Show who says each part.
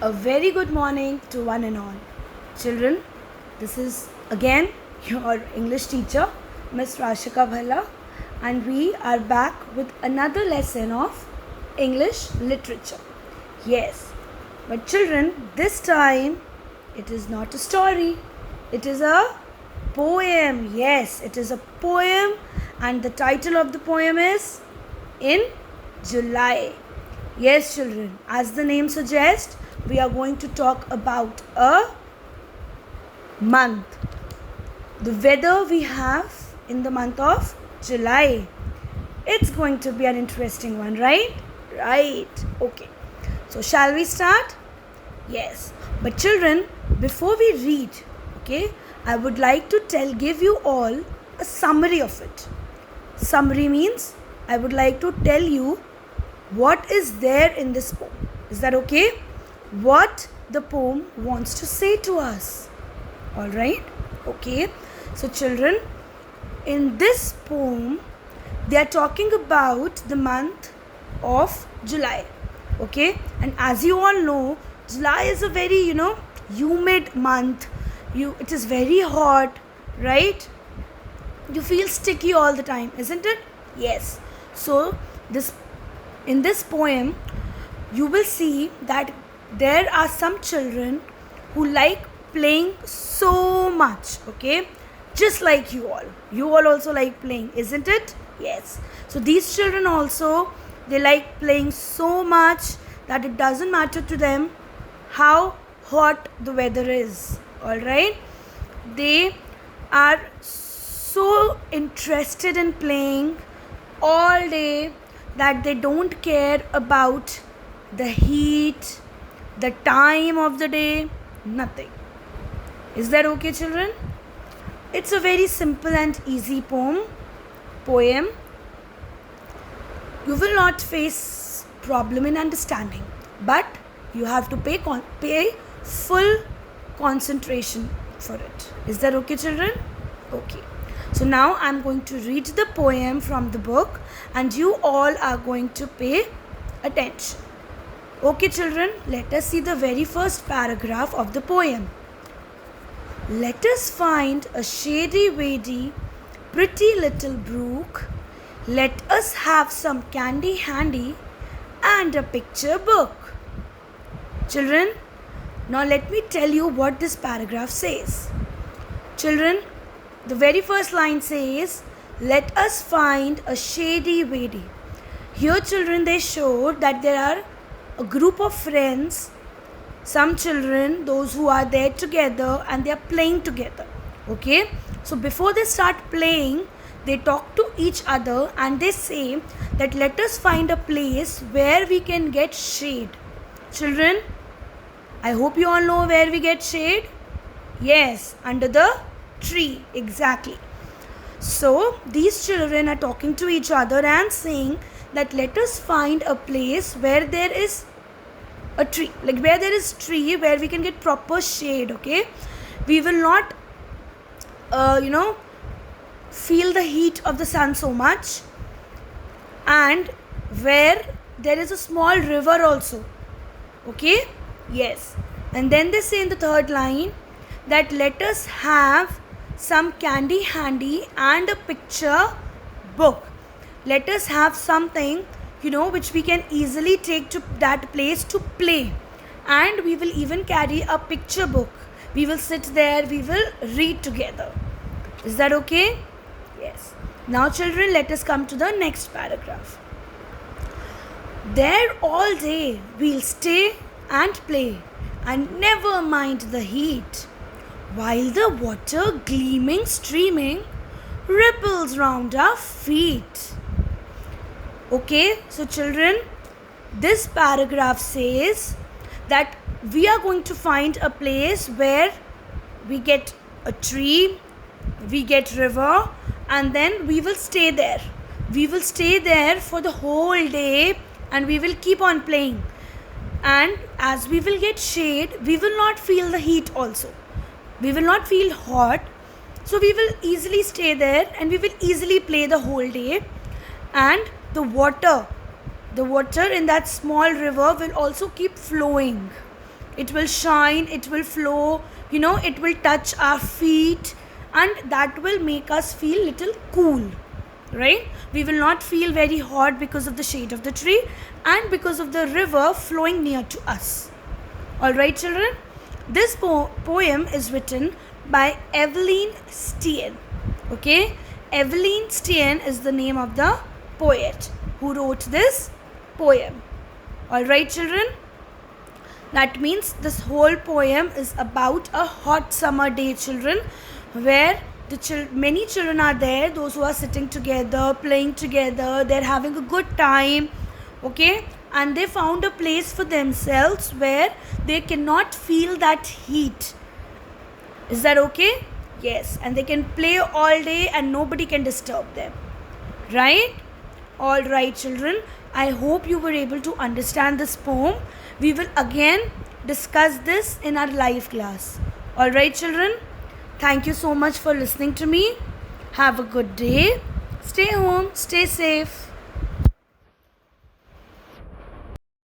Speaker 1: A very good morning to one and all. Children, this is again your English teacher, Miss Rashika Bhalla, and we are back with another lesson of English literature. Yes, but children, this time it is not a story, it is a poem. Yes, it is a poem, and the title of the poem is In July. Yes, children, as the name suggests, we are going to talk about a month. The weather we have in the month of July. It's going to be an interesting one, right? Right. Okay. So, shall we start? Yes. But children, before we read, okay, I would like to give you all a summary of it. Summary means I would like to tell you what is there in this poem. Is that okay? What the poem wants to say to us. Alright? Okay. So children, in this poem, they are talking about the month of July. Okay? And as you all know, July is a very, humid month. It is very hot, right? You feel sticky all the time, isn't it? Yes. So in this poem, you will see that there are some children who like playing so much, okay? Just like you all. You all also like playing, isn't it? Yes. So these children also, they like playing so much that it doesn't matter to them how hot the weather is, alright? They are so interested in playing all day that they don't care about the heat, the time of the day, nothing. Is that okay, children? It's a very simple and easy poem. You will not face problem in understanding, but you have to pay full concentration for it. Is that okay, children? Okay. So now I'm going to read the poem from the book and you all are going to pay attention. Okay, children, let us see the very first paragraph of the poem. Let us find a shady wady, pretty little brook. Let us have some candy handy and a picture book. Children, now let me tell you what this paragraph says. Children, the very first line says, let us find a shady wady. Here, children, they showed that there are a group of friends, some children, those who are there together and they are playing together. Okay? So before they start playing, they talk to each other and they say that let us find a place where we can get shade. Children, I hope you all know where we get shade. Yes, under the tree. Exactly. So these children are talking to each other and saying that let us find a place where there is a tree, like where there is tree where we can get proper shade. Okay, we will not feel the heat of the sun so much, and where there is a small river also. Okay, yes. And then they say in the third line that let us have some candy handy and a picture book. Let us have something, which we can easily take to that place to play. And we will even carry a picture book. We will sit there, we will read together. Is that okay? Yes. Now children, let us come to the next paragraph. There all day we'll stay and play and never mind the heat, while the water gleaming, streaming, ripples round our feet. Okay, so children, this paragraph says that we are going to find a place where we get a tree, we get river, and then we will stay there. We will stay there for the whole day and we will keep on playing. And as we will get shade, we will not feel the heat also. We will not feel hot. So we will easily stay there and we will easily play the whole day. And the water in that small river will also keep flowing. it will shine, it will flow, it will touch our feet, and that will make us feel little cool, right? We will not feel very hot because of the shade of the tree and because of the river flowing near to us. All right, children, this poem is written by Evelyn Steen. Okay, Evelyn Steen is the name of the poet who wrote this poem. All right, children, that means this whole poem is about a hot summer day, children, where many children are there, those who are sitting together, playing together, they're having a good time, okay, and they found a place for themselves where they cannot feel that heat. Is that okay? Yes, and they can play all day and nobody can disturb them, right? All right, children, I hope you were able to understand this poem. We will again discuss this in our live class. All right, children, thank you so much for listening to me. Have a good day. Stay home, stay safe.